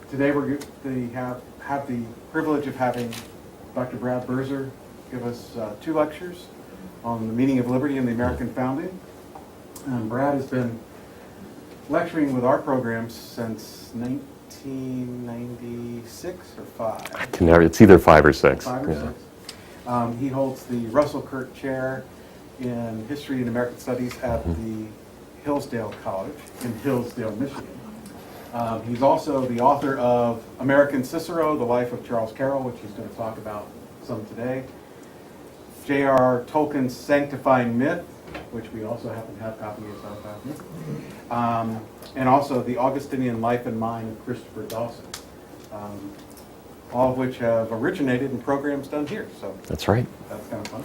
Today we have the privilege of having Dr. Brad Birzer give us 2 lectures on the meaning of liberty and the American founding. Brad has been lecturing with our programs since 1996 or 5. I can never, it's either 5 or 6. 5 or 6. He holds the Russell Kirk Chair in History and American Studies at the Hillsdale College in Hillsdale, Michigan. He's also the author of American Cicero, The Life of Charles Carroll, which he's going to talk about some today. J.R.R. Tolkien's Sanctifying Myth, which we also happen to have copies of. And also the Augustinian Life and Mind of Christopher Dawson. All of which have originated in programs done here. So that's right. That's kind of fun.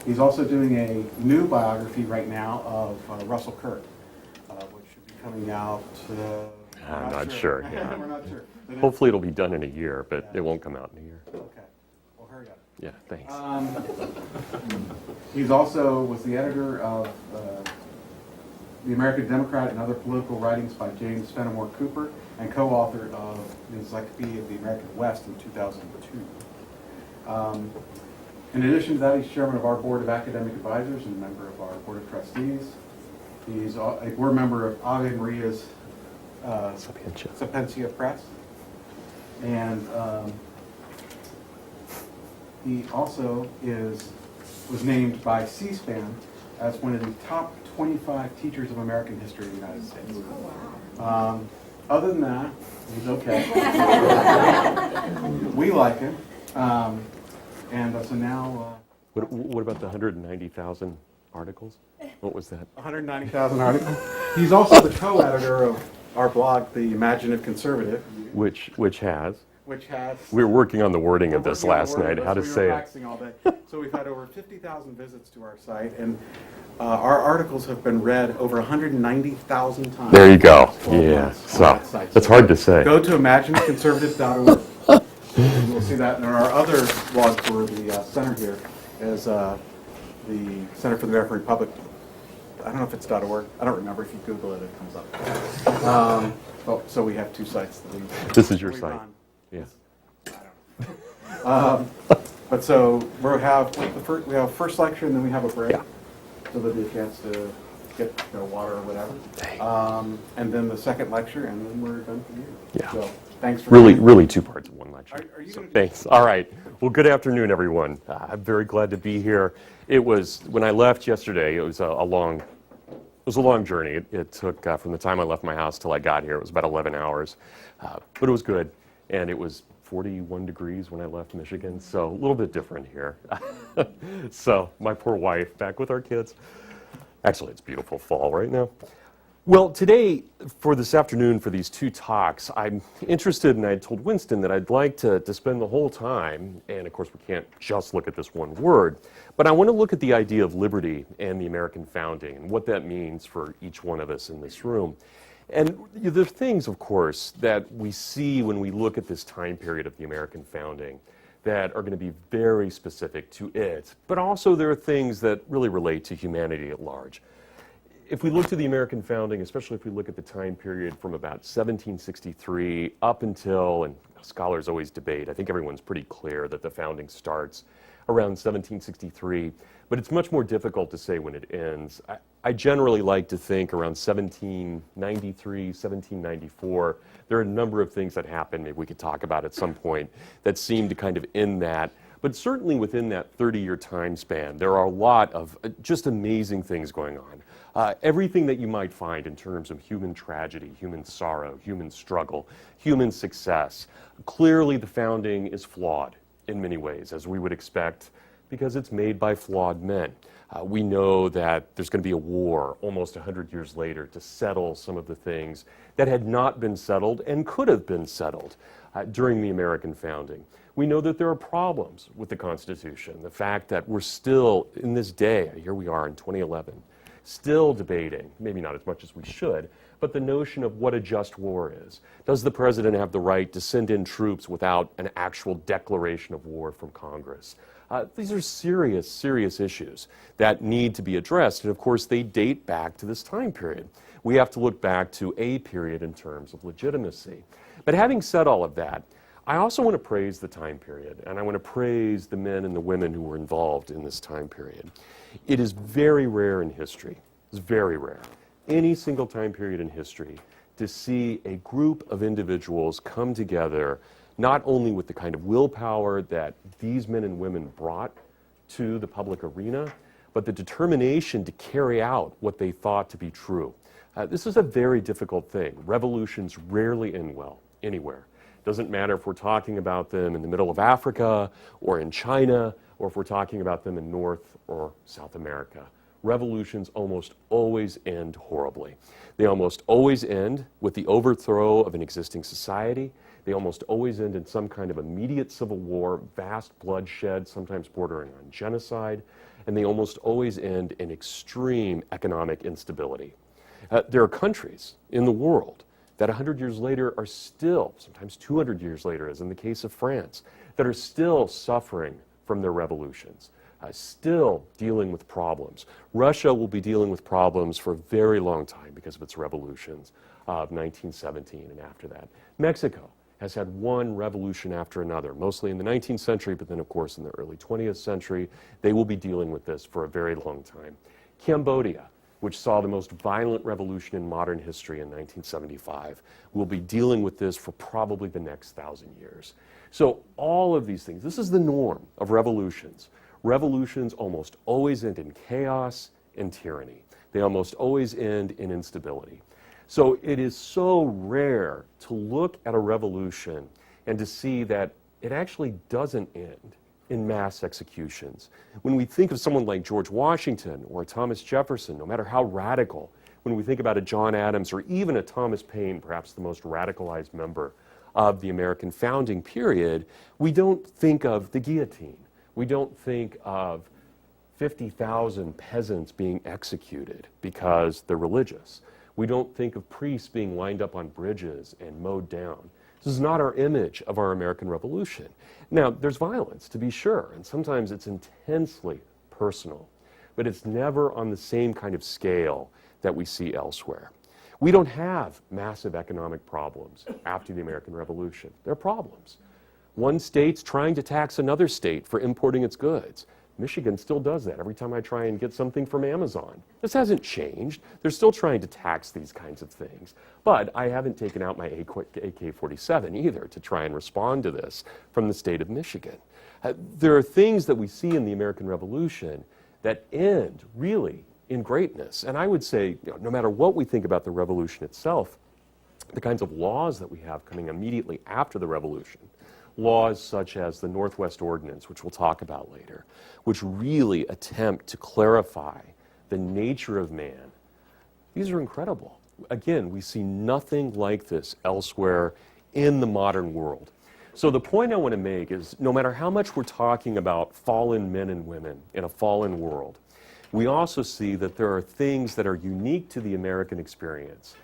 He's also doing a new biography right now of Russell Kirk, which should be coming out. I'm not sure. Yeah. We're not sure. Hopefully it'll be done in a year, but it won't come out in a year. Okay. Well, hurry up. Yeah, thanks. He's also was the editor of The American Democrat and Other Political Writings by James Fenimore Cooper, and co-author of the Encyclopedia of the American West in 2002. In addition to that, he's chairman of our Board of Academic Advisors and a member of our Board of Trustees. He's a board member of Ave Maria's Sapientia Press. And he also was named by C-SPAN as one of the top 25 teachers of American history in the United States. Oh, wow. Other than that, he's okay. We like him. So now... What about the 190,000 articles? What was that? 190,000 articles. He's also the co-editor of our blog, The Imaginative Conservative. Which has... We were working on the wording of this last night, how to say it. All day. So we've had over 50,000 visits to our site, and our articles have been read over 190,000 times. There you go. Yeah, so that's hard to say. Go to imaginateconservative.org. You'll see that. And our other blog for the center here is the Center for the American Republic. I don't know if it's .org. I don't remember. If you Google it, it comes up. So we have 2 sites. This is your site. Yes. But so we have first lecture, and then we have a break. Yeah. So there'll be a chance to get water or whatever. And then the second lecture, and then we're done for the year. Yeah. So thanks for really 2 parts of 1 lecture. Are you gonna thanks. All right. Well, good afternoon, everyone. I'm very glad to be here. It was when I left yesterday. It was a long journey. It took from the time I left my house till I got here. It was about 11 hours, but it was good. And it was 41 degrees when I left Michigan, so a little bit different here. So my poor wife, back with our kids. Actually, it's beautiful fall right now. Well, today, for this afternoon, for these 2 talks, I'm interested, and I told Winston that I'd like to spend the whole time, and of course we can't just look at this one word, but I want to look at the idea of liberty and the American founding and what that means for each one of us in this room. And there are things, of course, that we see when we look at this time period of the American founding that are going to be very specific to it, but also there are things that really relate to humanity at large. If we look to the American founding, especially if we look at the time period from about 1763 up until, and scholars always debate, I think everyone's pretty clear that the founding starts around 1763, but it's much more difficult to say when it ends. I generally like to think around 1793, 1794. There are a number of things that happen, maybe we could talk about at some point, that seem to kind of end that. But certainly within that 30-year time span, there are a lot of just amazing things going on. Everything that you might find in terms of human tragedy, human sorrow, human struggle, human success. Clearly the founding is flawed in many ways, as we would expect, because it's made by flawed men. We know that there's going to be a war almost 100 years later to settle some of the things that had not been settled and could have been settled during the American founding. We know that there are problems with the Constitution. The fact that we're still, in this day, here we are in 2011, still debating, maybe not as much as we should, but the notion of what a just war is. Does the president have the right to send in troops without an actual declaration of war from Congress? These are serious, serious issues that need to be addressed, and of course they date back to this time period. We have to look back to a period in terms of legitimacy. But having said all of that, I also want to praise the time period, and I want to praise the men and the women who were involved in this time period. It is very rare in history, it's very rare, any single time period in history, to see a group of individuals come together, not only with the kind of willpower that these men and women brought to the public arena, but the determination to carry out what they thought to be true. This is a very difficult thing. Revolutions rarely end well anywhere. Doesn't matter if we're talking about them in the middle of Africa or in China, or if we're talking about them in North or South America. Revolutions almost always end horribly. They almost always end with the overthrow of an existing society. They almost always end in some kind of immediate civil war, vast bloodshed, sometimes bordering on genocide, and they almost always end in extreme economic instability. There are countries in the world that 100 years later are still, sometimes 200 years later, as in the case of France, that are still suffering from their revolutions, still dealing with problems. Russia will be dealing with problems for a very long time because of its revolutions of 1917 and after that. Mexico has had one revolution after another, mostly in the 19th century, but then of course in the early 20th century. They will be dealing with this for a very long time. Cambodia, which saw the most violent revolution in modern history in 1975, will be dealing with this for probably the next 1,000 years. So all of these things, this is the norm of revolutions. Revolutions almost always end in chaos and tyranny. They almost always end in instability. So it is so rare to look at a revolution and to see that it actually doesn't end in mass executions. When we think of someone like George Washington or Thomas Jefferson, no matter how radical, when we think about a John Adams or even a Thomas Paine, perhaps the most radicalized member of the American founding period, we don't think of the guillotine. We don't think of 50,000 peasants being executed because they're religious. We don't think of priests being lined up on bridges and mowed down. This is not our image of our American Revolution. Now, there's violence, to be sure, and sometimes it's intensely personal, but it's never on the same kind of scale that we see elsewhere. We don't have massive economic problems after the American Revolution. There are problems. One state's trying to tax another state for importing its goods. Michigan still does that every time I try and get something from Amazon. This hasn't changed. They're still trying to tax these kinds of things. But I haven't taken out my AK-47 either to try and respond to this from the state of Michigan. There are things that we see in the American Revolution that end really in greatness. And I would say, no matter what we think about the revolution itself, the kinds of laws that we have coming immediately after the revolution, laws such as the Northwest Ordinance, which we'll talk about later, which really attempt to clarify the nature of man. These are incredible. Again, we see nothing like this elsewhere in the modern world. So the point I want to make is, no matter how much we're talking about fallen men and women in a fallen world, we also see that there are things that are unique to the American experience.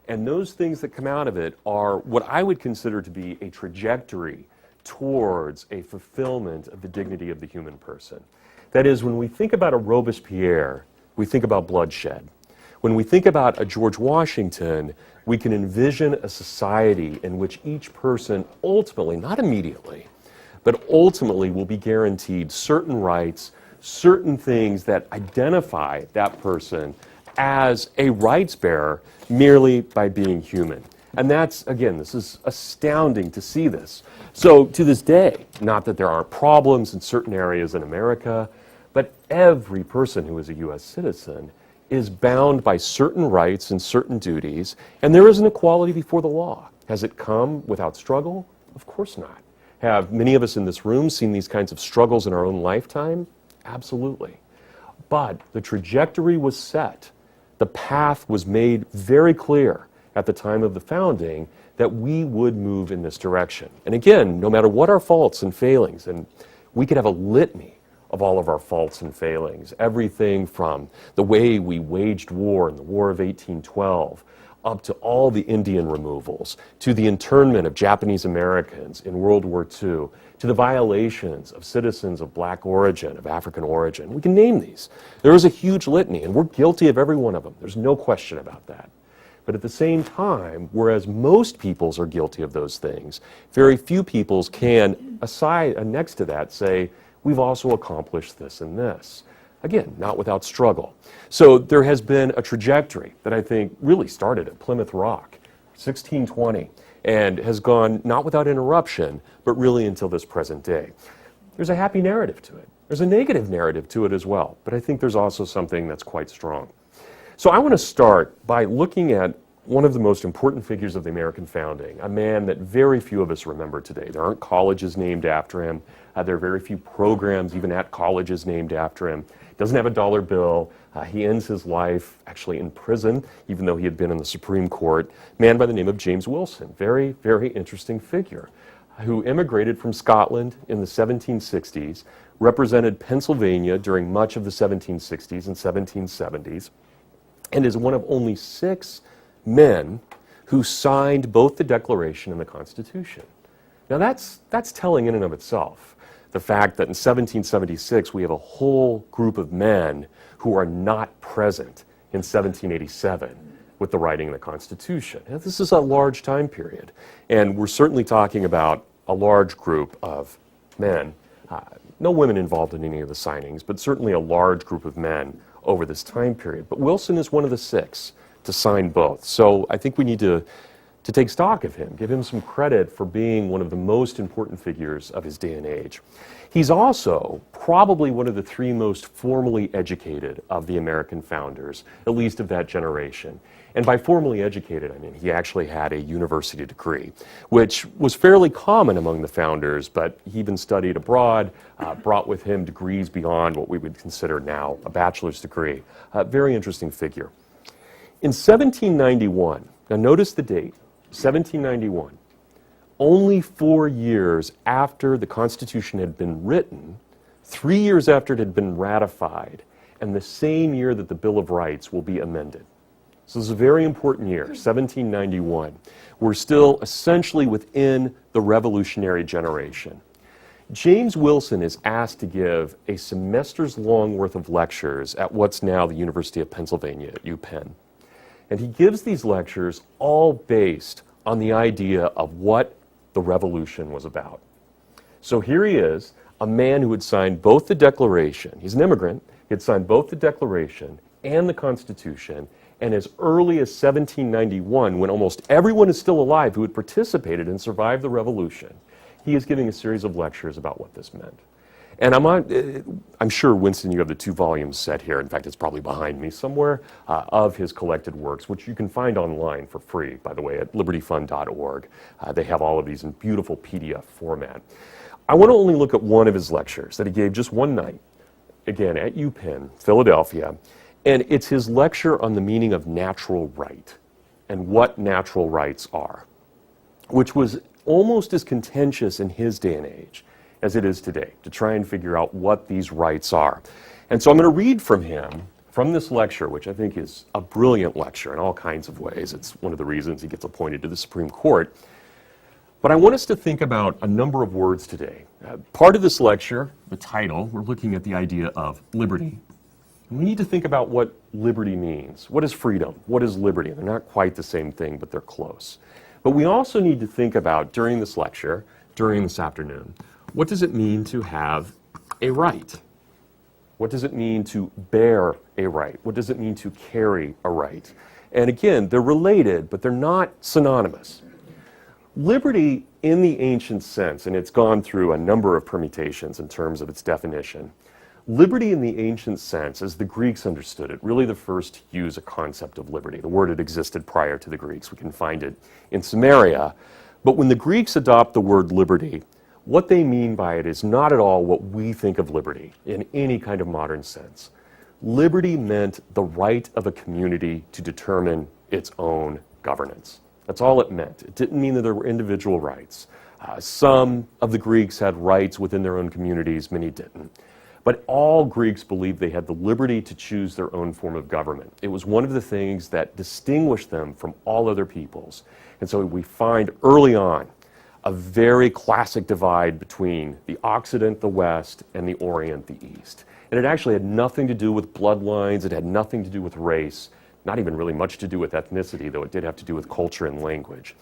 And those things that come out of it are what I would consider to be a trajectory towards a fulfillment of the dignity of the human person. That is, when we think about a Robespierre, we think about bloodshed. When we think about a George Washington, we can envision a society in which each person ultimately, not immediately, but ultimately will be guaranteed certain rights, certain things that identify that person as a rights bearer merely by being human. And that's, again, this is astounding to see this. So to this day, not that there aren't problems in certain areas in America, but every person who is a U.S. citizen is bound by certain rights and certain duties, and there is an equality before the law. Has it come without struggle? Of course not. Have many of us in this room seen these kinds of struggles in our own lifetime? Absolutely. But the trajectory was set. The path was made very clear at the time of the founding that we would move in this direction. And again, no matter what our faults and failings, and we could have a litany of all of our faults and failings, everything from the way we waged war in the War of 1812, up to all the Indian removals, to the internment of Japanese Americans in World War II, to the violations of citizens of black origin, of African origin. We can name these. There is a huge litany, and we're guilty of every one of them. There's no question about that. But at the same time, whereas most peoples are guilty of those things, very few peoples can, next to that, say, we've also accomplished this and this. Again, not without struggle. So there has been a trajectory that I think really started at Plymouth Rock, 1620, and has gone not without interruption, but really until this present day. There's a happy narrative to it. There's a negative narrative to it as well, but I think there's also something that's quite strong. So I want to start by looking at one of the most important figures of the American founding, a man that very few of us remember today. There aren't colleges named after him. There are very few programs, even at colleges, named after him. He doesn't have a dollar bill. He ends his life actually in prison, even though he had been in the Supreme Court. A man by the name of James Wilson, very, very interesting figure, who immigrated from Scotland in the 1760s, represented Pennsylvania during much of the 1760s and 1770s, and is one of only 6 men who signed both the Declaration and the Constitution. Now that's telling in and of itself. The fact that in 1776 we have a whole group of men who are not present in 1787 with the writing of the Constitution. Now, this is a large time period, and we're certainly talking about a large group of men, no women involved in any of the signings, but certainly a large group of men over this time period. But Wilson is one of the 6 to sign both. So I think we need to take stock of him, give him some credit for being one of the most important figures of his day and age. He's also probably one of the 3 most formally educated of the American founders, at least of that generation. And by formally educated, I mean he actually had a university degree, which was fairly common among the founders, but he even studied abroad, brought with him degrees beyond what we would consider now a bachelor's degree. Very interesting figure. In 1791, now notice the date, 1791, only 4 years after the Constitution had been written, 3 years after it had been ratified, and the same year that the Bill of Rights will be amended. So this is a very important year, 1791. We're still essentially within the revolutionary generation. James Wilson is asked to give a semester's long worth of lectures at what's now the University of Pennsylvania at UPenn. And he gives these lectures all based on the idea of what the revolution was about. So here he is, a man who had signed both the Declaration. He's an immigrant. He had signed both the Declaration and the Constitution. And as early as 1791, when almost everyone is still alive who had participated and survived the revolution, he is giving a series of lectures about what this meant. And I'm sure, Winston, you have the 2 volumes set here. In fact, it's probably behind me somewhere, of his collected works, which you can find online for free, by the way, at libertyfund.org. They have all of these in beautiful PDF format. I want to only look at one of his lectures that he gave just one night, again, at UPenn, Philadelphia. And it's his lecture on the meaning of natural right and what natural rights are, which was almost as contentious in his day and age as it is today, to try and figure out what these rights are. And so I'm going to read from him, from this lecture, which I think is a brilliant lecture in all kinds of ways. It's one of the reasons he gets appointed to the Supreme Court. But I want us to think about a number of words today. Part of this lecture, the title, we're looking at the idea of liberty. And we need to think about what liberty means. What is freedom? What is liberty? They're not quite the same thing, but they're close. But we also need to think about, during this lecture, during this afternoon, what does it mean to have a right? What does it mean to bear a right? What does it mean to carry a right? And again, they're related, but they're not synonymous. Liberty in the ancient sense, and it's gone through a number of permutations in terms of its definition, liberty in the ancient sense, as the Greeks understood it, really the first to use a concept of liberty. The word had existed prior to the Greeks. We can find it in Samaria. But when the Greeks adopt the word liberty, what they mean by it is not at all what we think of liberty in any kind of modern sense. Liberty meant the right of a community to determine its own governance. That's all it meant. It didn't mean that there were individual rights. Some of the Greeks had rights within their own communities, many didn't. But all Greeks believed they had the liberty to choose their own form of government. It was one of the things that distinguished them from all other peoples. And so we find early on a very classic divide between the Occident, the West, and the Orient, the East. And it actually had nothing to do with bloodlines. It had nothing to do with race. not even really much to do with ethnicity, though it did have to do with culture and language.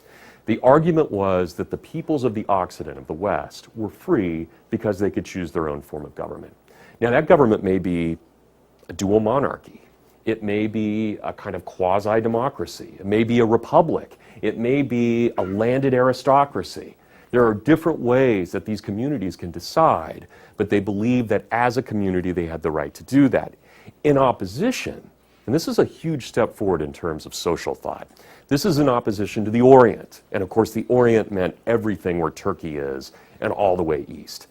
The argument was that the peoples of the Occident, of the West, were free because they could choose their own form of government. Now, that government may be a dual monarchy. It may be a kind of quasi-democracy. It may be a republic. It may be a landed aristocracy. There are different ways that these communities can decide, but they believe that as a community they had the right to do that. In opposition, and this is a huge step forward in terms of social thought, this is in opposition to the Orient. And of course, the Orient meant everything where Turkey is and all the way east.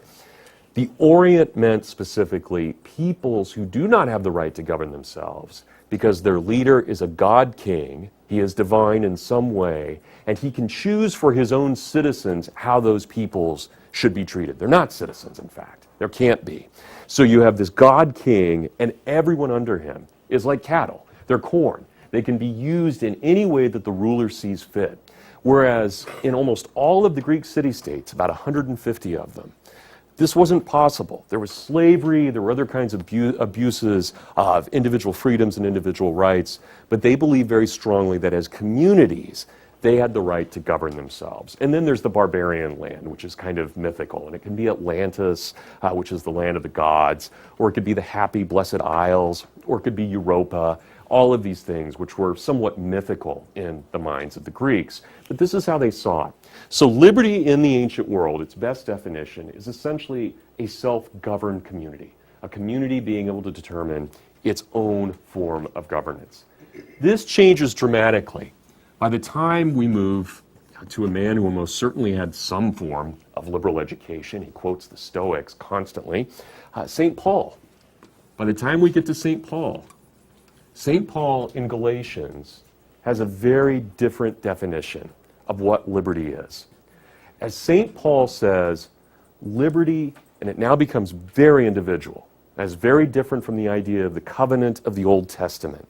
The Orient meant specifically peoples who do not have the right to govern themselves because their leader is a god king, he is divine in some way, and he can choose for his own citizens how those peoples should be treated. They're not citizens, in fact. There can't be. So you have this god king, and everyone under him is like cattle. They're corn. They can be used in any way that the ruler sees fit. Whereas in almost all of the Greek city-states, about 150 of them, this wasn't possible. There was slavery, there were other kinds of abuses of individual freedoms and individual rights, but they believed very strongly that as communities, they had the right to govern themselves. And then there's the barbarian land, which is kind of mythical, and it can be Atlantis, which is the land of the gods, or it could be the happy, blessed isles, or it could be Europa, all of these things which were somewhat mythical in the minds of the Greeks. But this is how they saw it. So liberty in the ancient world, its best definition, is essentially a self-governed community, a community being able to determine its own form of governance. This changes dramatically. By the time we move to a man who almost certainly had some form of liberal education, he quotes the Stoics constantly, St. Paul. By the time we get to St. Paul in Galatians has a very different definition of what liberty is. As St. Paul says, liberty, and it now becomes very individual, as very different from the idea of the covenant of the Old Testament.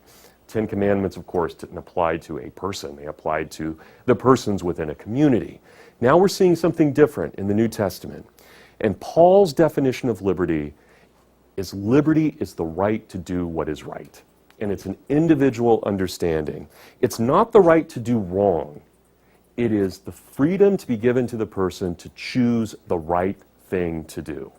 10 Commandments, of course, didn't apply to a person. They applied to the persons within a community. Now we're seeing something different in the New Testament. And Paul's definition of liberty is the right to do what is right. And it's an individual understanding. It's not the right to do wrong. It is the freedom to be given to the person to choose the right thing to do.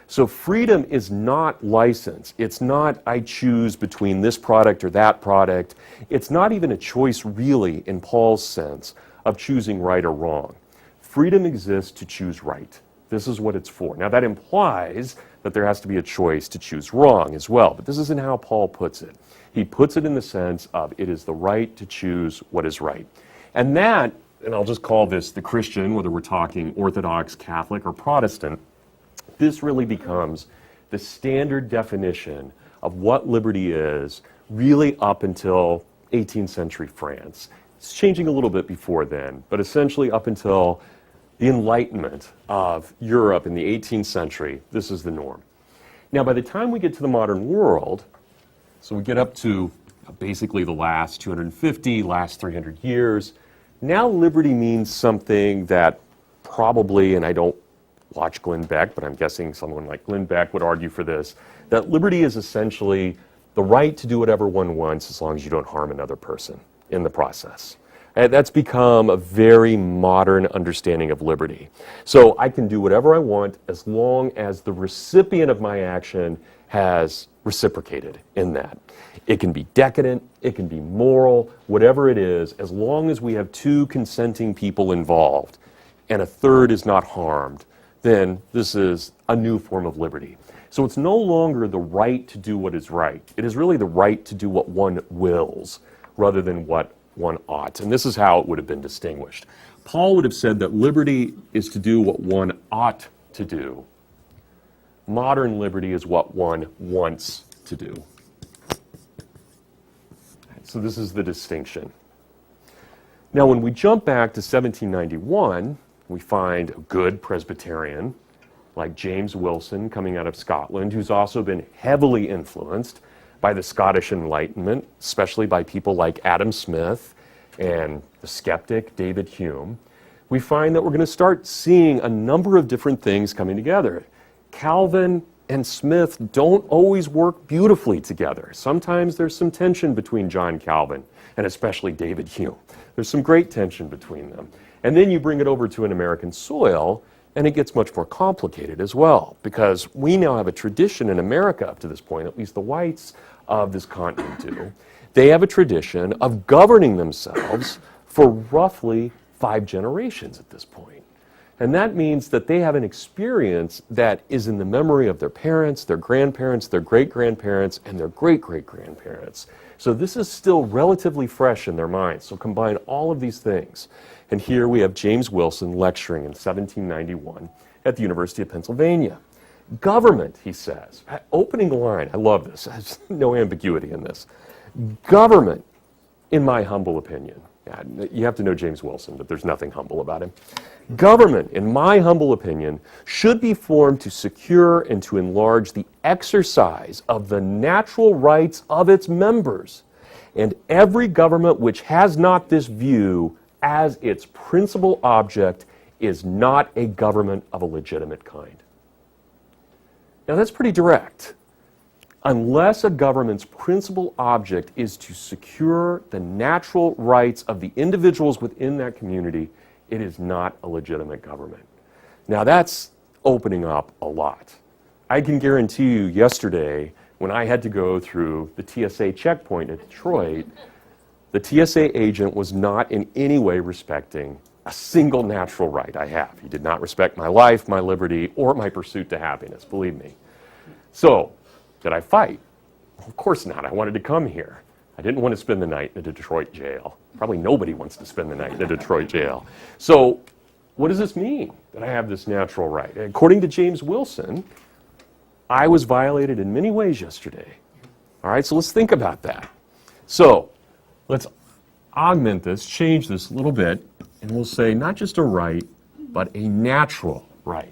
So freedom is not license. It's not I choose between this product or that product. It's not even a choice really in Paul's sense of choosing right or wrong. Freedom exists to choose right. This is what it's for. Now that implies that there has to be a choice to choose wrong as well, but this isn't how Paul puts it. He puts it in the sense of it is the right to choose what is right. And that, and I'll just call this the Christian, whether we're talking Orthodox, Catholic, or Protestant, this really becomes the standard definition of what liberty is really up until 18th century France. It's changing a little bit before then, but essentially up until the Enlightenment of Europe in the 18th century, this is the norm. Now, by the time we get to the modern world, so we get up to basically the last 250, last 300 years, now liberty means something that probably, and I don't watch Glenn Beck, but I'm guessing someone like Glenn Beck would argue for this, that liberty is essentially the right to do whatever one wants as long as you don't harm another person in the process. And that's become a very modern understanding of liberty. So I can do whatever I want as long as the recipient of my action has reciprocated in that. It can be decadent, it can be moral, whatever it is, as long as we have two consenting people involved and a third is not harmed, then this is a new form of liberty. So it's no longer the right to do what is right. It is really the right to do what one wills rather than what one ought. And this is how it would have been distinguished. Paul would have said that liberty is to do what one ought to do. Modern liberty is what one wants to do. So this is the distinction. Now, when we jump back to 1791, we find a good Presbyterian like James Wilson coming out of Scotland, who's also been heavily influenced by the Scottish Enlightenment, especially by people like Adam Smith and the skeptic David Hume. We find that we're going to start seeing a number of different things coming together. Calvin and Smith don't always work beautifully together. Sometimes there's some tension between John Calvin and especially David Hume. There's some great tension between them. And then you bring it over to an American soil, and it gets much more complicated as well, because we now have a tradition in America up to this point, at least the whites of this continent do. They have a tradition of governing themselves for roughly 5 generations at this point. And that means that they have an experience that is in the memory of their parents, their grandparents, their great-grandparents, and their great-great-grandparents. So this is still relatively fresh in their minds. So combine all of these things. And here we have James Wilson lecturing in 1791 at the University of Pennsylvania. Government, he says, opening line, I love this, there's no ambiguity in this. Government, in my humble opinion, you have to know James Wilson, but there's nothing humble about him. Government, in my humble opinion, should be formed to secure and to enlarge the exercise of the natural rights of its members. And every government which has not this view as its principal object is not a government of a legitimate kind. Now that's pretty direct. Unless a government's principal object is to secure the natural rights of the individuals within that community, it is not a legitimate government. Now that's opening up a lot. I can guarantee you yesterday, when I had to go through the TSA checkpoint at Detroit, the TSA agent was not in any way respecting a single natural right I have. He did not respect my life, my liberty, or my pursuit to happiness, believe me. So, did I fight? Well, of course not. I wanted to come here. I didn't want to spend the night in a Detroit jail. Probably nobody wants to spend the night in a Detroit jail. So, what does this mean, that I have this natural right? According to James Wilson, I was violated in many ways yesterday. All right, so let's think about that. So, let's augment this, change this a little bit, and we'll say not just a right, but a natural right.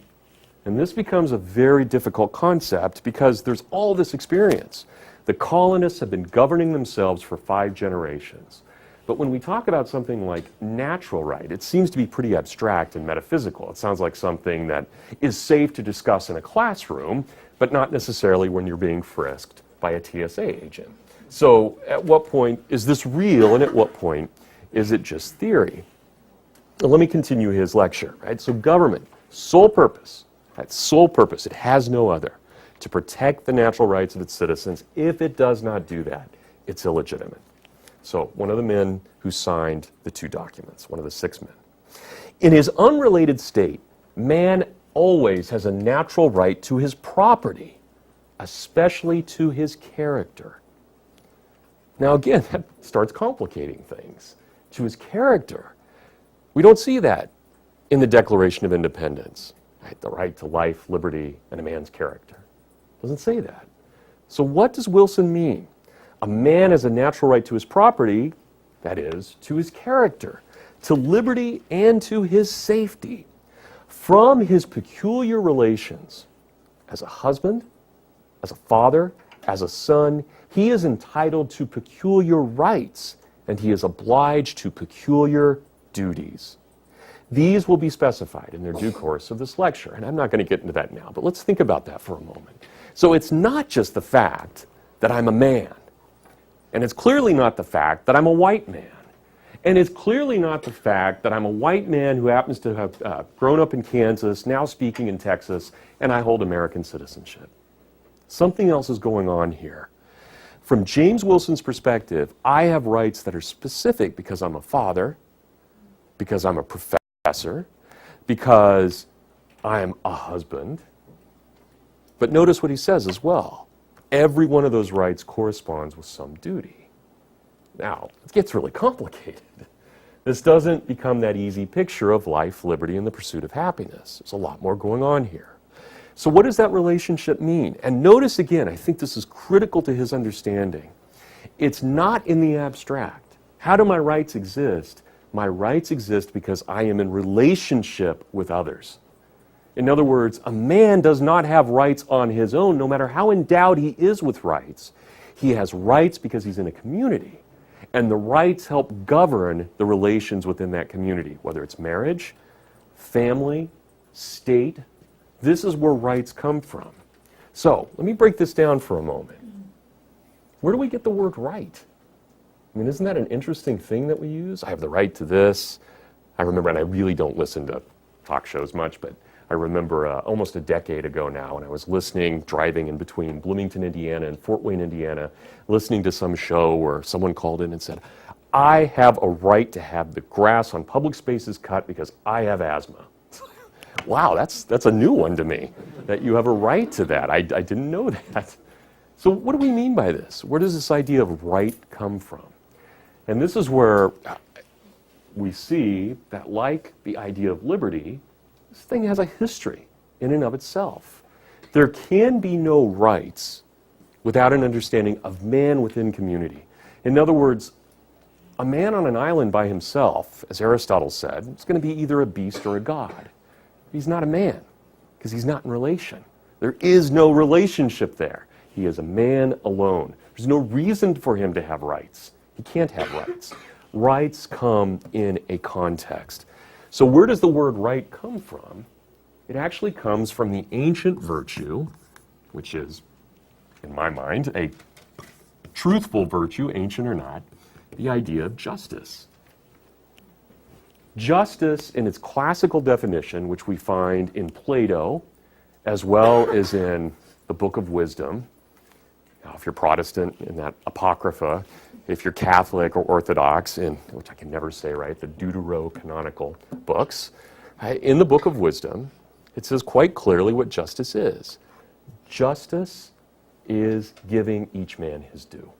And this becomes a very difficult concept because there's all this experience. The colonists have been governing themselves for 5 generations. But when we talk about something like natural right, it seems to be pretty abstract and metaphysical. It sounds like something that is safe to discuss in a classroom, but not necessarily when you're being frisked by a TSA agent. So at what point is this real, and at what point is it just theory? Now, let me continue his lecture. Right? So government, sole purpose, that's sole purpose, it has no other, to protect the natural rights of its citizens. If it does not do that, it's illegitimate. So one of the men who signed the 2 documents, one of the 6 men. In his unrelated state, man always has a natural right to his property, especially to his character. Now again, that starts complicating things. To his character. We don't see that in the Declaration of Independence. Right? The right to life, liberty, and a man's character. Doesn't say that. So what does Wilson mean? A man has a natural right to his property, that is, to his character, to liberty, and to his safety, from his peculiar relations. As a husband, as a father, as a son, he is entitled to peculiar rights, and he is obliged to peculiar duties. These will be specified in their due course of this lecture, and I'm not going to get into that now, but let's think about that for a moment. So it's not just the fact that I'm a man, and it's clearly not the fact that I'm a white man, and it's clearly not the fact that I'm a white man who happens to have grown up in Kansas, now speaking in Texas, and I hold American citizenship. Something else is going on here. From James Wilson's perspective, I have rights that are specific because I'm a father, because I'm a professor, because I'm a husband. But notice what he says as well. Every one of those rights corresponds with some duty. Now, it gets really complicated. This doesn't become that easy picture of life, liberty, and the pursuit of happiness. There's a lot more going on here. So what does that relationship mean? And notice again, I think this is critical to his understanding. It's not in the abstract. How do my rights exist? My rights exist because I am in relationship with others. In other words, a man does not have rights on his own, no matter how endowed he is with rights. He has rights because he's in a community. And the rights help govern the relations within that community, whether it's marriage, family, state. This is where rights come from. So let me break this down for a moment. Where do we get the word right? I mean, isn't that an interesting thing that we use? I have the right to this. I remember, and I really don't listen to talk shows much, but I remember almost a decade ago now when I was driving in between Bloomington, Indiana and Fort Wayne, Indiana, listening to some show where someone called in and said, I have a right to have the grass on public spaces cut because I have asthma. Wow, that's a new one to me, that you have a right to that. I didn't know that. So what do we mean by this? Where does this idea of right come from? And this is where we see that, like the idea of liberty, this thing has a history in and of itself. There can be no rights without an understanding of man within community. In other words, a man on an island by himself, as Aristotle said, is going to be either a beast or a god. He's not a man because he's not in relation. There is no relationship there. He is a man alone. There's no reason for him to have rights. He can't have rights. Rights come in a context. So where does the word right come from? It actually comes from the ancient virtue, which is, in my mind, a truthful virtue, ancient or not, the idea of justice. Justice, in its classical definition, which we find in Plato, as well as in the Book of Wisdom. Now, if you're Protestant, in that Apocrypha, if you're Catholic or Orthodox, in, which I can never say right, the Deuterocanonical books, in the Book of Wisdom, it says quite clearly what justice is. Justice is giving each man his due.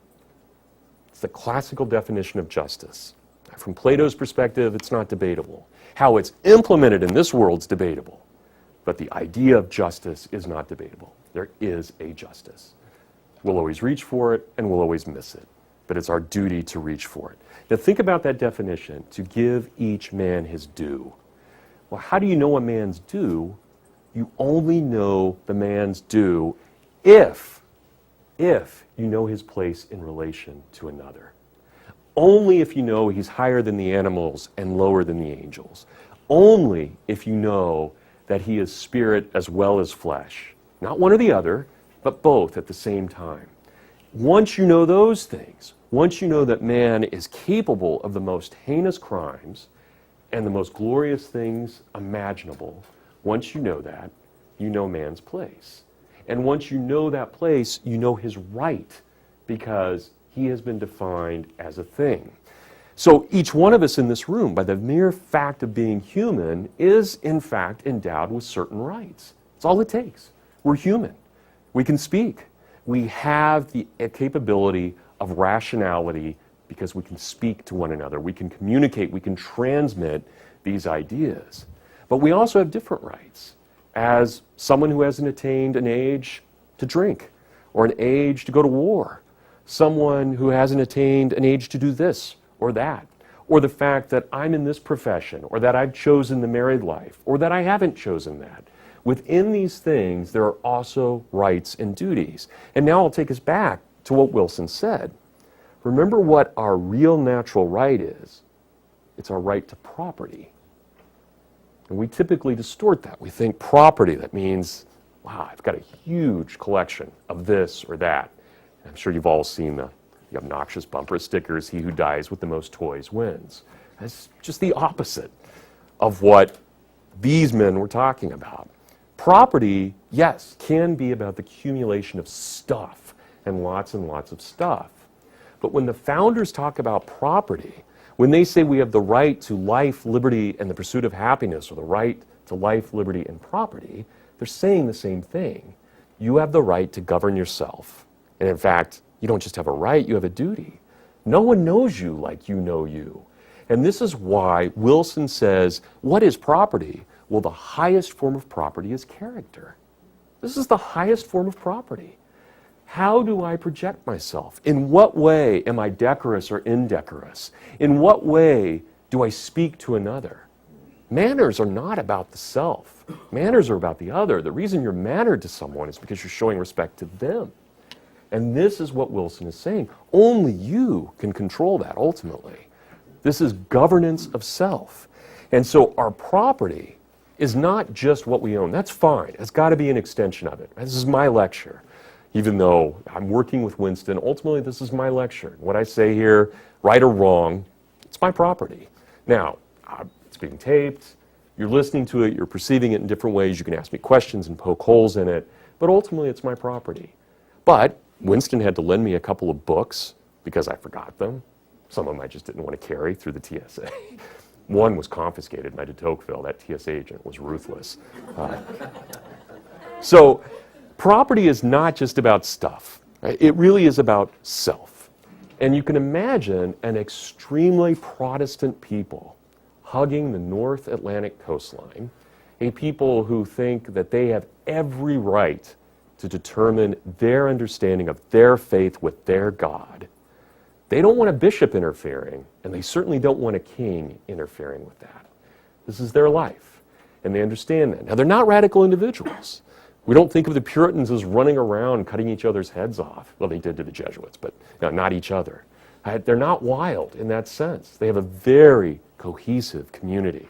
It's the classical definition of justice. From Plato's perspective, it's not debatable. How it's implemented in this world's debatable. But the idea of justice is not debatable. There is a justice. We'll always reach for it, and we'll always miss it. But it's our duty to reach for it. Now think about that definition, to give each man his due. Well, how do you know a man's due? You only know the man's due if you know his place in relation to another. Only if you know he's higher than the animals and lower than the angels. Only if you know that he is spirit as well as flesh. Not one or the other, but both at the same time. Once you know those things, once you know that man is capable of the most heinous crimes and the most glorious things imaginable, once you know that, you know man's place. And once you know that place, you know his right, because he has been defined as a thing. So each one of us in this room, by the mere fact of being human, is in fact endowed with certain rights. That's all it takes. We're human. We can speak. We have the capability of rationality because we can speak to one another. We can communicate. We can transmit these ideas. But we also have different rights. As someone who hasn't attained an age to drink or an age to go to war, someone who hasn't attained an age to do this or that, or the fact that I'm in this profession, or that I've chosen the married life, or that I haven't chosen that. Within these things, there are also rights and duties. And now I'll take us back to what Wilson said. Remember what our real natural right is. It's our right to property. And we typically distort that. We think property, that means, wow, I've got a huge collection of this or that. I'm sure you've all seen the obnoxious bumper stickers, he who dies with the most toys wins. That's just the opposite of what these men were talking about. Property, yes, can be about the accumulation of stuff and lots of stuff. But when the founders talk about property, when they say we have the right to life, liberty, and the pursuit of happiness, or the right to life, liberty, and property, they're saying the same thing. You have the right to govern yourself. And in fact, you don't just have a right, you have a duty. No one knows you like you know you. And this is why Wilson says, what is property? Well, the highest form of property is character. This is the highest form of property. How do I project myself? In what way am I decorous or indecorous? In what way do I speak to another? Manners are not about the self. Manners are about the other. The reason you're mannered to someone is because you're showing respect to them. And this is what Wilson is saying. Only you can control that ultimately. This is governance of self. And so our property is not just what we own. That's fine. It's got to be an extension of it. This is my lecture. Even though I'm working with Winston, ultimately this is my lecture. What I say here, right or wrong, it's my property. Now, it's being taped, you're listening to it, you're perceiving it in different ways, you can ask me questions and poke holes in it, but ultimately it's my property. But Winston had to lend me a couple of books because I forgot them. Some of them I just didn't want to carry through the TSA. One was confiscated in my de Tocqueville. That TSA agent was ruthless. So property is not just about stuff. Right? It really is about self. And you can imagine an extremely Protestant people hugging the North Atlantic coastline, a people who think that they have every right to determine their understanding of their faith with their God. They don't want a bishop interfering, and they certainly don't want a king interfering with that. This is their life, and they understand that. Now, they're not radical individuals. We don't think of the Puritans as running around cutting each other's heads off. Well, they did to the Jesuits, but not each other. They're not wild in that sense. They have a very cohesive community.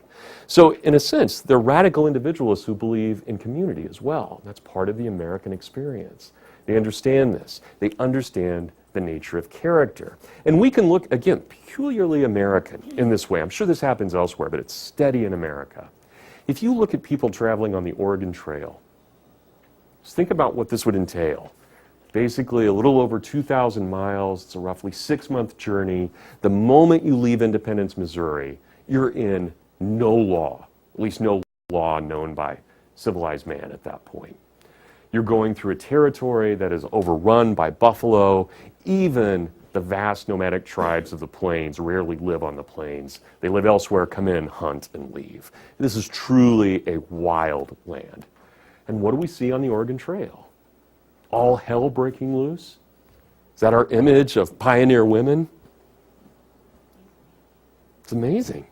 So, in a sense, they're radical individualists who believe in community as well. That's part of the American experience. They understand this. They understand the nature of character. And we can look, again, peculiarly American in this way. I'm sure this happens elsewhere, but it's steady in America. If you look at people traveling on the Oregon Trail, just think about what this would entail. Basically, a little over 2,000 miles. It's a roughly 6-month journey. The moment you leave Independence, Missouri, you're in no law, at least no law known by civilized man at that point. You're going through a territory that is overrun by buffalo. Even the vast nomadic tribes of the plains rarely live on the plains. They live elsewhere, come in, hunt, and leave. This is truly a wild land. And what do we see on the Oregon Trail? All hell breaking loose? Is that our image of pioneer women? It's amazing.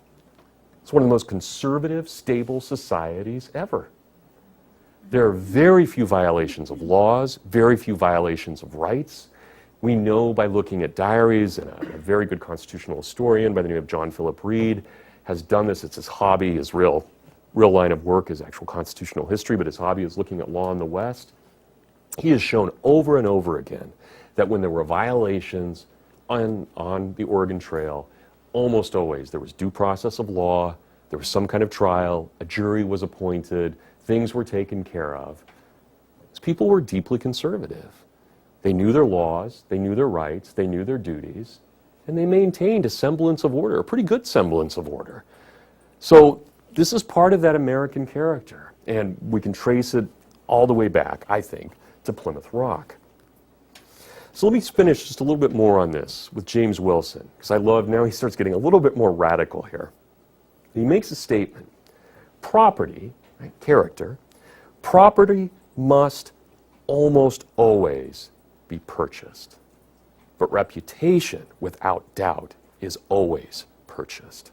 It's one of the most conservative, stable societies ever. There are very few violations of laws, very few violations of rights. We know by looking at diaries, and a very good constitutional historian by the name of John Philip Reed has done this. It's his hobby. His real line of work is actual constitutional history, but his hobby is looking at law in the West. He has shown over and over again that when there were violations on the Oregon Trail, almost always there was due process of law, there was some kind of trial, a jury was appointed, things were taken care of. These people were deeply conservative. They knew their laws, they knew their rights, they knew their duties, and they maintained a semblance of order, a pretty good semblance of order. So this is part of that American character, and we can trace it all the way back, I think, to Plymouth Rock. So let me finish just a little bit more on this with James Wilson, because I love, now he starts getting a little bit more radical here. He makes a statement. Property, right, character, property must almost always be purchased. But reputation, without doubt, is always purchased.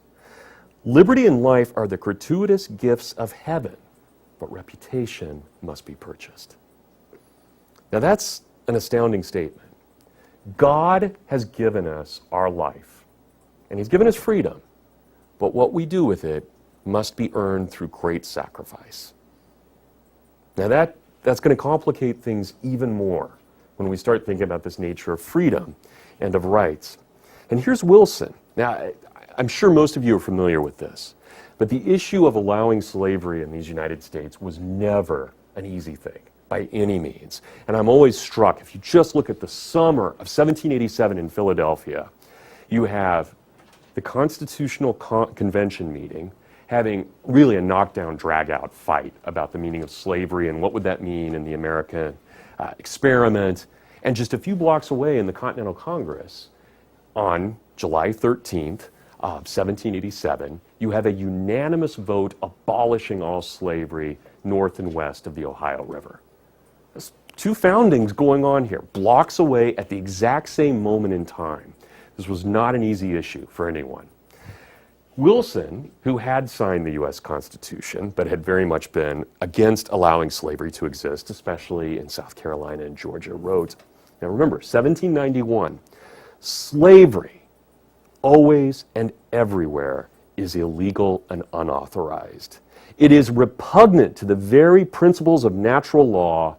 Liberty and life are the gratuitous gifts of heaven, but reputation must be purchased. Now that's an astounding statement. God has given us our life, and He's given us freedom, but what we do with it must be earned through great sacrifice. Now that's going to complicate things even more when we start thinking about this nature of freedom and of rights. And here's Wilson. Now, I'm sure most of you are familiar with this, but the issue of allowing slavery in these United States was never an easy thing by any means. And I'm always struck, if you just look at the summer of 1787 in Philadelphia, you have the Constitutional Convention meeting having really a knockdown, drag-out fight about the meaning of slavery and what would that mean in the American experiment. And just a few blocks away in the Continental Congress, on July 13th of 1787, you have a unanimous vote abolishing all slavery north and west of the Ohio River. There's two foundings going on here, blocks away at the exact same moment in time. This was not an easy issue for anyone. Wilson, who had signed the U.S. Constitution, but had very much been against allowing slavery to exist, especially in South Carolina and Georgia, wrote, now remember, 1791, slavery always and everywhere is illegal and unauthorized. It is repugnant to the very principles of natural law,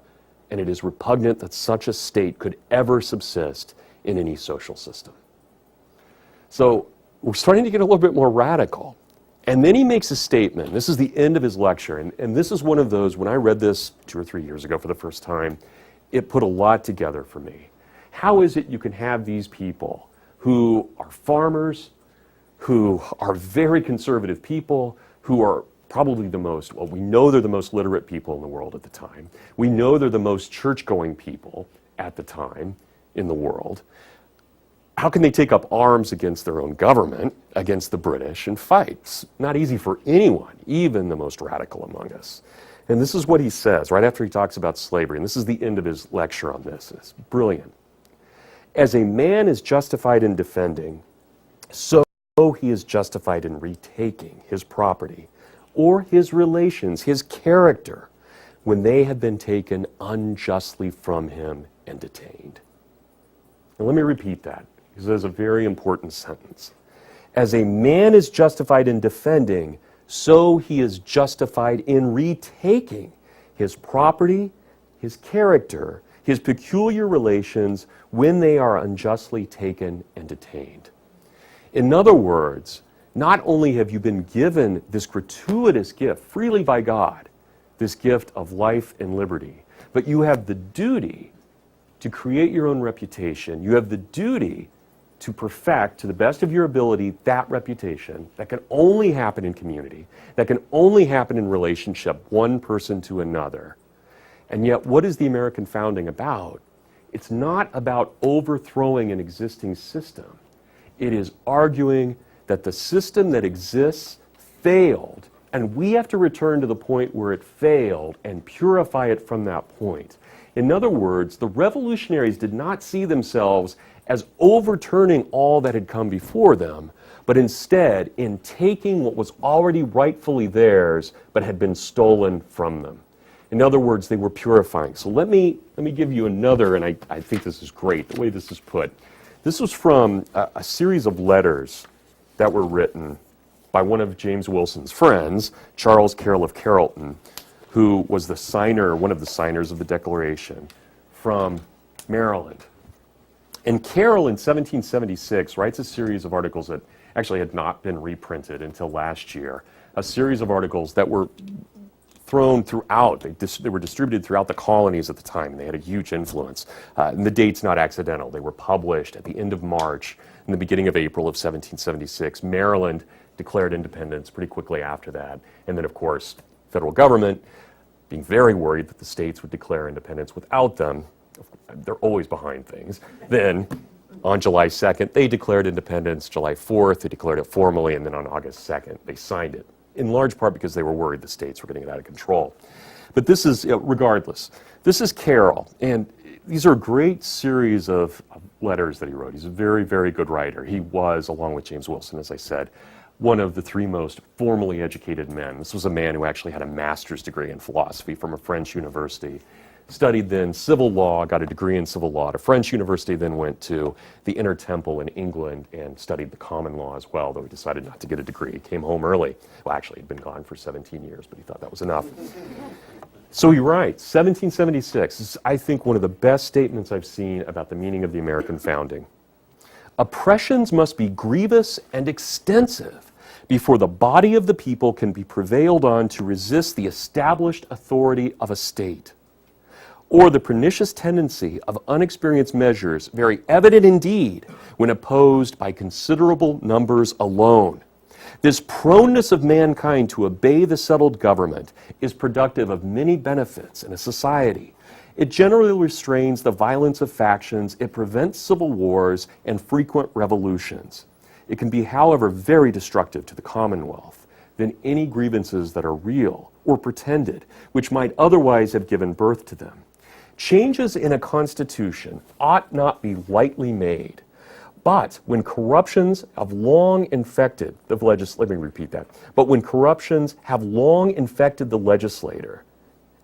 and it is repugnant that such a state could ever subsist in any social system. So we're starting to get a little bit more radical. And then he makes a statement. This is the end of his lecture. And this is one of those, when I read this 2 or 3 years ago for the first time, it put a lot together for me. How is it you can have these people who are farmers, who are very conservative people, who are probably the most, well, we know they're the most literate people in the world at the time. We know they're the most church-going people at the time in the world. How can they take up arms against their own government, against the British, and fight? It's not easy for anyone, even the most radical among us. And this is what he says right after he talks about slavery, and this is the end of his lecture on this. It's brilliant. As a man is justified in defending, so he is justified in retaking his property or his relations, his character, when they have been taken unjustly from him and detained. Now let me repeat that, because that is a very important sentence. As a man is justified in defending, so he is justified in retaking his property, his character, his peculiar relations when they are unjustly taken and detained. In other words, not only have you been given this gratuitous gift freely by God, this gift of life and liberty, but you have the duty to create your own reputation. You have the duty to perfect, to the best of your ability, that reputation that can only happen in community, that can only happen in relationship, one person to another. And yet, what is the American founding about? It's not about overthrowing an existing system. It is arguing that the system that exists failed, and we have to return to the point where it failed and purify it from that point. In other words, the revolutionaries did not see themselves as overturning all that had come before them, but instead in taking what was already rightfully theirs but had been stolen from them. In other words, they were purifying. So let me give you another, and I think this is great, the way this is put. This was from a series of letters that were written by one of James Wilson's friends, Charles Carroll of Carrollton, who was the signer, one of the signers of the Declaration from Maryland. And Carroll in 1776 writes a series of articles that actually had not been reprinted until last year, a series of articles that were thrown throughout, they were distributed throughout the colonies at the time, and they had a huge influence. And the date's not accidental. They were published at the end of March and the beginning of April of 1776. Maryland declared independence pretty quickly after that. And then, of course, federal government, being very worried that the states would declare independence without them, they're always behind things. Then, on July 2nd, they declared independence. July 4th, they declared it formally, and then on August 2nd, they signed it, in large part because they were worried the states were getting it out of control. But this is, regardless, this is Carroll, and these are a great series of letters that he wrote. He's a very, very good writer. He was, along with James Wilson, as I said, one of the three most formally educated men. This was a man who actually had a master's degree in philosophy from a French university, studied then civil law, got a degree in civil law at a French university, then went to the Inner Temple in England and studied the common law as well, though he decided not to get a degree. He came home early. Well, actually, he'd been gone for 17 years, but he thought that was enough. So he writes, 1776 is, I think, one of the best statements I've seen about the meaning of the American founding. Oppressions must be grievous and extensive before the body of the people can be prevailed on to resist the established authority of a state, or the pernicious tendency of unexperienced measures, very evident indeed when opposed by considerable numbers alone. This proneness of mankind to obey the settled government is productive of many benefits in a society. It generally restrains the violence of factions, it prevents civil wars and frequent revolutions. It can be, however, very destructive to the Commonwealth than any grievances that are real or pretended, which might otherwise have given birth to them. Changes in a constitution ought not be lightly made, but when corruptions have long infected the let me repeat that. But when corruptions have long infected the legislator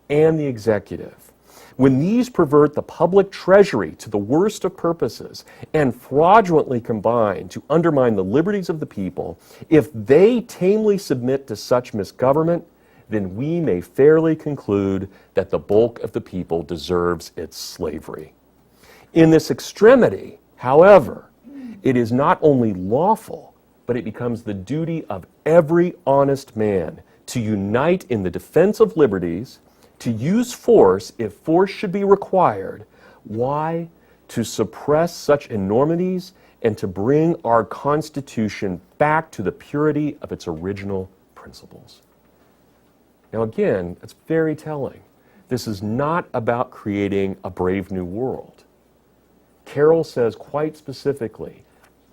and the executive, when these pervert the public treasury to the worst of purposes and fraudulently combine to undermine the liberties of the people, if they tamely submit to such misgovernment, then we may fairly conclude that the bulk of the people deserves its slavery. In this extremity, however, it is not only lawful, but it becomes the duty of every honest man to unite in the defense of liberties, to use force if force should be required. Why? To suppress such enormities and to bring our Constitution back to the purity of its original principles. Now again, it's very telling. This is not about creating a brave new world. Carroll says quite specifically,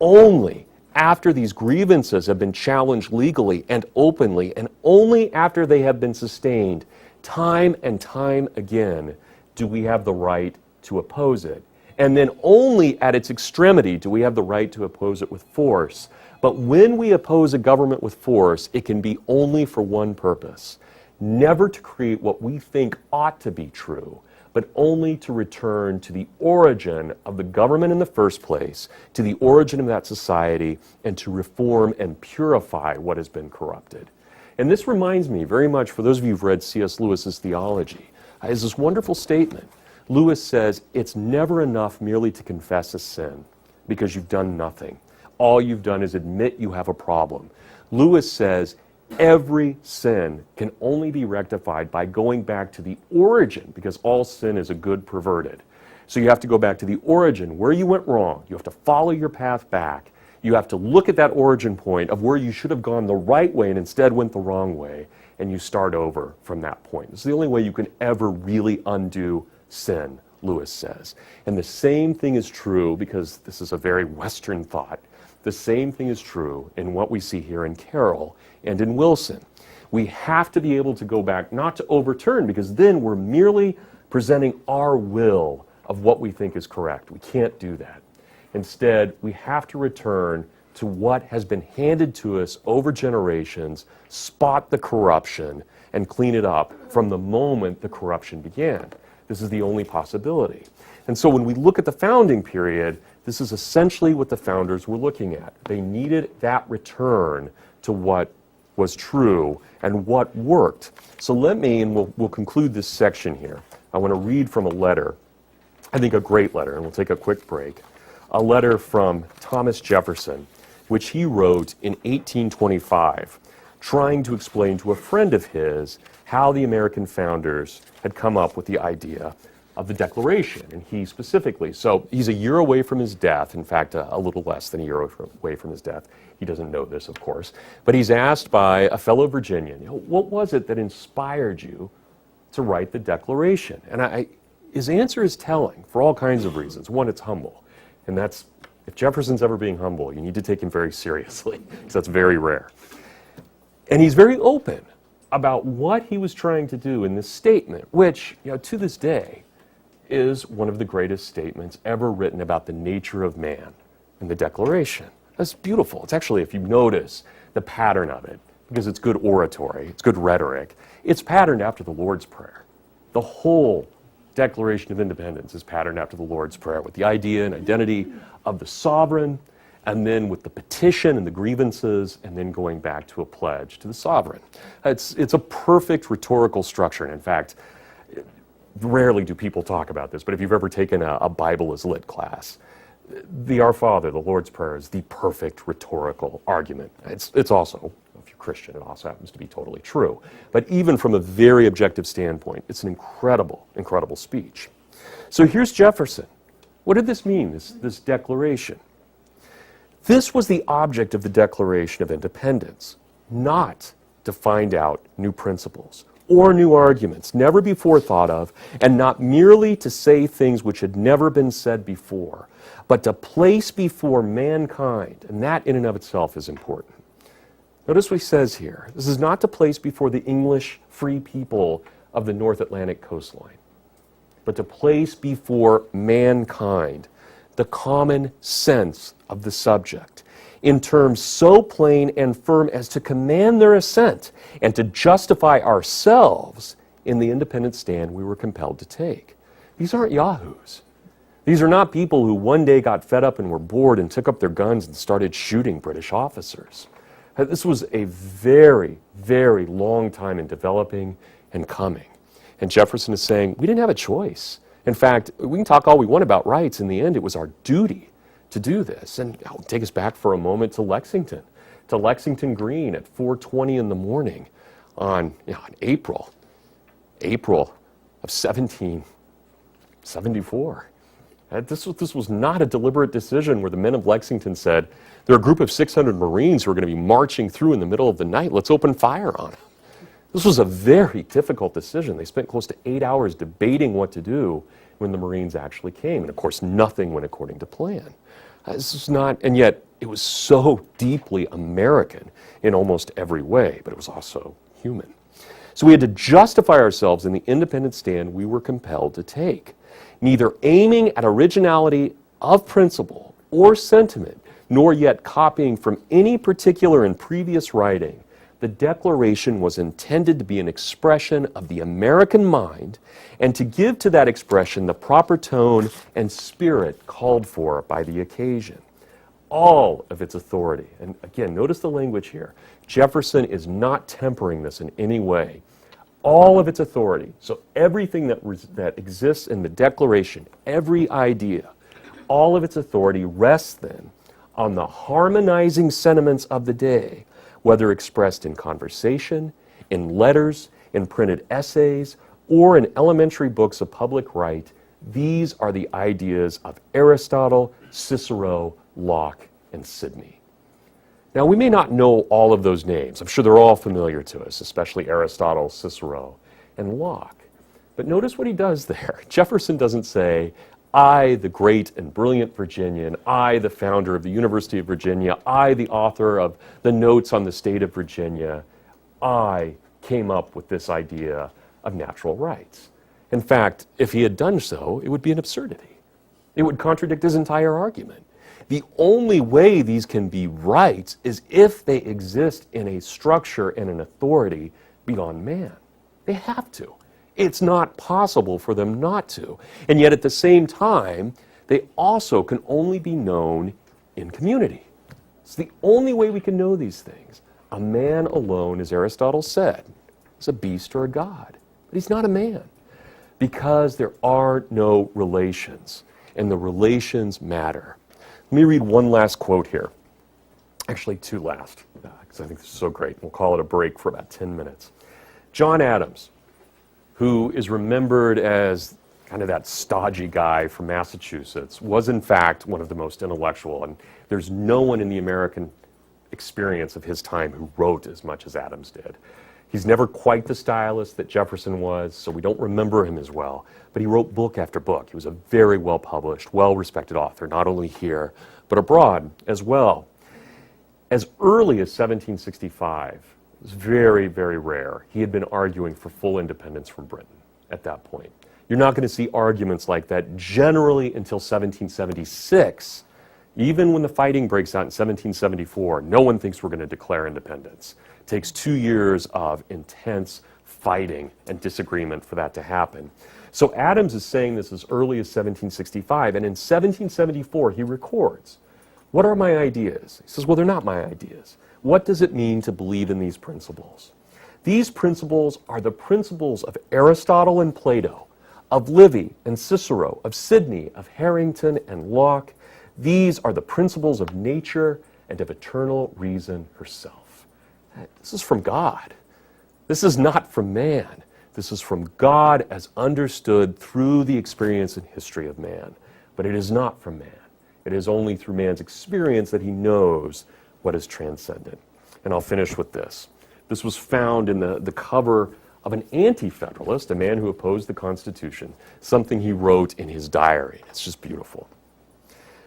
only after these grievances have been challenged legally and openly, and only after they have been sustained time and time again, do we have the right to oppose it. And then only at its extremity do we have the right to oppose it with force. But when we oppose a government with force, it can be only for one purpose: never to create what we think ought to be true, but only to return to the origin of the government in the first place, to the origin of that society, and to reform and purify what has been corrupted. And this reminds me very much, for those of you who've read C.S. Lewis's theology, is this wonderful statement. Lewis says, it's never enough merely to confess a sin because you've done nothing. All you've done is admit you have a problem. Lewis says, every sin can only be rectified by going back to the origin, because all sin is a good perverted. So you have to go back to the origin, where you went wrong. You have to follow your path back. You have to look at that origin point of where you should have gone the right way and instead went the wrong way, and you start over from that point. It's the only way you can ever really undo sin, Lewis says. And the same thing is true, because this is a very Western thought, the same thing is true in what we see here in Carroll and in Wilson. We have to be able to go back, not to overturn, because then we're merely presenting our will of what we think is correct. We can't do that. Instead, we have to return to what has been handed to us over generations, spot the corruption, and clean it up from the moment the corruption began. This is the only possibility. And so when we look at the founding period, this is essentially what the founders were looking at. They needed that return to what was true and what worked. So let me, and we'll conclude this section here. I want to read from a letter, I think a great letter, and we'll take a quick break. A letter from Thomas Jefferson, which he wrote in 1825, trying to explain to a friend of his how the American founders had come up with the idea of the Declaration, and he specifically. So he's a year away from his death, in fact, a little less than a year away from his death. He doesn't know this, of course, but he's asked by a fellow Virginian, what was it that inspired you to write the Declaration? And his answer is telling for all kinds of reasons. One, it's humble, and that's, if Jefferson's ever being humble, you need to take him very seriously, because that's very rare. And he's very open about what he was trying to do in this statement, which, to this day, is one of the greatest statements ever written about the nature of man in the Declaration. That's beautiful. It's actually, if you notice the pattern of it, because it's good oratory, it's good rhetoric, it's patterned after the Lord's Prayer. The whole Declaration of Independence is patterned after the Lord's Prayer, with the idea and identity of the sovereign, and then with the petition and the grievances, and then going back to a pledge to the sovereign. It's a perfect rhetorical structure, and in fact, rarely do people talk about this, but if you've ever taken a Bible as lit class, the Our Father, the Lord's Prayer, is the perfect rhetorical argument. It's also, if you're Christian, it also happens to be totally true. But even from a very objective standpoint, it's an incredible, incredible speech. So here's Jefferson. What did this mean, this declaration? This was the object of the Declaration of Independence, not to find out new principles or new arguments never before thought of, and not merely to say things which had never been said before, but to place before mankind, and that in and of itself is important. Notice what he says here. This is not to place before the English free people of the North Atlantic coastline, but to place before mankind the common sense of the subject in terms so plain and firm as to command their assent and to justify ourselves in the independent stand we were compelled to take. These aren't yahoos. These are not people who one day got fed up and were bored and took up their guns and started shooting British officers. This was a very, very long time in developing and coming. And Jefferson is saying, we didn't have a choice. In fact, we can talk all we want about rights. In the end, it was our duty to do this. And I'll take us back for a moment to Lexington Green at 4:20 in the morning on April of 1774. This was not a deliberate decision where the men of Lexington said, there are a group of 600 Marines who are going to be marching through in the middle of the night. Let's open fire on them. This was a very difficult decision. They spent close to 8 hours debating what to do when the Marines actually came. And of course, nothing went according to plan. This is not, and yet it was so deeply American in almost every way, but it was also human. So we had to justify ourselves in the independent stand we were compelled to take, neither aiming at originality of principle or sentiment, nor yet copying from any particular and previous writing. The Declaration was intended to be an expression of the American mind and to give to that expression the proper tone and spirit called for by the occasion. All of its authority, and again, notice the language here. Jefferson is not tempering this in any way. All of its authority, so everything that exists in the Declaration, every idea, all of its authority rests then on the harmonizing sentiments of the day, whether expressed in conversation, in letters, in printed essays, or in elementary books of public right. These are the ideas of Aristotle, Cicero, Locke, and Sidney. Now, we may not know all of those names. I'm sure they're all familiar to us, especially Aristotle, Cicero, and Locke. But notice what he does there. Jefferson doesn't say, I, the great and brilliant Virginian, I, the founder of the University of Virginia, I, the author of the Notes on the State of Virginia, I came up with this idea of natural rights. In fact, if he had done so, it would be an absurdity. It would contradict his entire argument. The only way these can be rights is if they exist in a structure and an authority beyond man. They have to. It's not possible for them not to. And yet at the same time, they also can only be known in community. It's the only way we can know these things. A man alone, as Aristotle said, is a beast or a god. But he's not a man because there are no relations, and the relations matter. Let me read one last quote here. Actually, two last, because I think this is so great. We'll call it a break for about 10 minutes. John Adams, who is remembered as kind of that stodgy guy from Massachusetts, was in fact one of the most intellectual, and there's no one in the American experience of his time who wrote as much as Adams did. He's never quite the stylist that Jefferson was, so we don't remember him as well, but he wrote book after book. He was a very well-published, well-respected author, not only here, but abroad as well. As early as 1765, it was very, very rare, he had been arguing for full independence from Britain at that point. You're not going to see arguments like that generally until 1776. Even when the fighting breaks out in 1774, no one thinks we're going to declare independence. It takes 2 years of intense fighting and disagreement for that to happen. So Adams is saying this as early as 1765, and in 1774 he records, what are my ideas? He says, well, they're not my ideas. What does it mean to believe in these principles? These principles are the principles of Aristotle and Plato, of Livy and Cicero, of Sidney, of Harrington and Locke. These are the principles of nature and of eternal reason herself. This is from God. This is not from man. This is from God as understood through the experience and history of man. But it is not from man. It is only through man's experience that he knows what is transcendent. And I'll finish with this. This was found in the cover of an anti-federalist, a man who opposed the Constitution, something he wrote in his diary. It's just beautiful.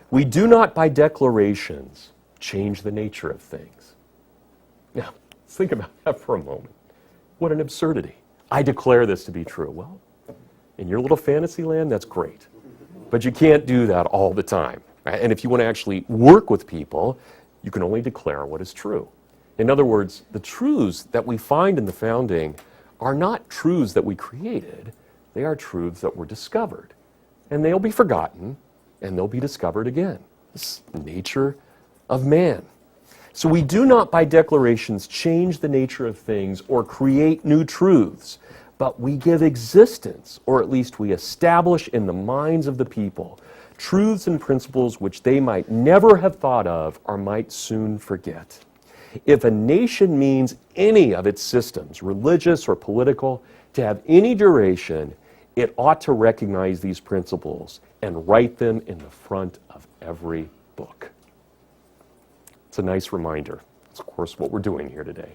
We do not by declarations change the nature of things. Now, think about that for a moment. What an absurdity. I declare this to be true. Well, in your little fantasy land, that's great. But you can't do that all the time. Right? And if you want to actually work with people, you can only declare what is true. In other words, the truths that we find in the founding are not truths that we created. They are truths that were discovered. And they'll be forgotten, and they'll be discovered again. This is the nature of man. So we do not by declarations change the nature of things or create new truths, but we give existence, or at least we establish in the minds of the people, truths and principles which they might never have thought of or might soon forget. If a nation means any of its systems, religious or political, to have any duration, it ought to recognize these principles and write them in the front of every book. It's a nice reminder. It's, of course, what we're doing here today.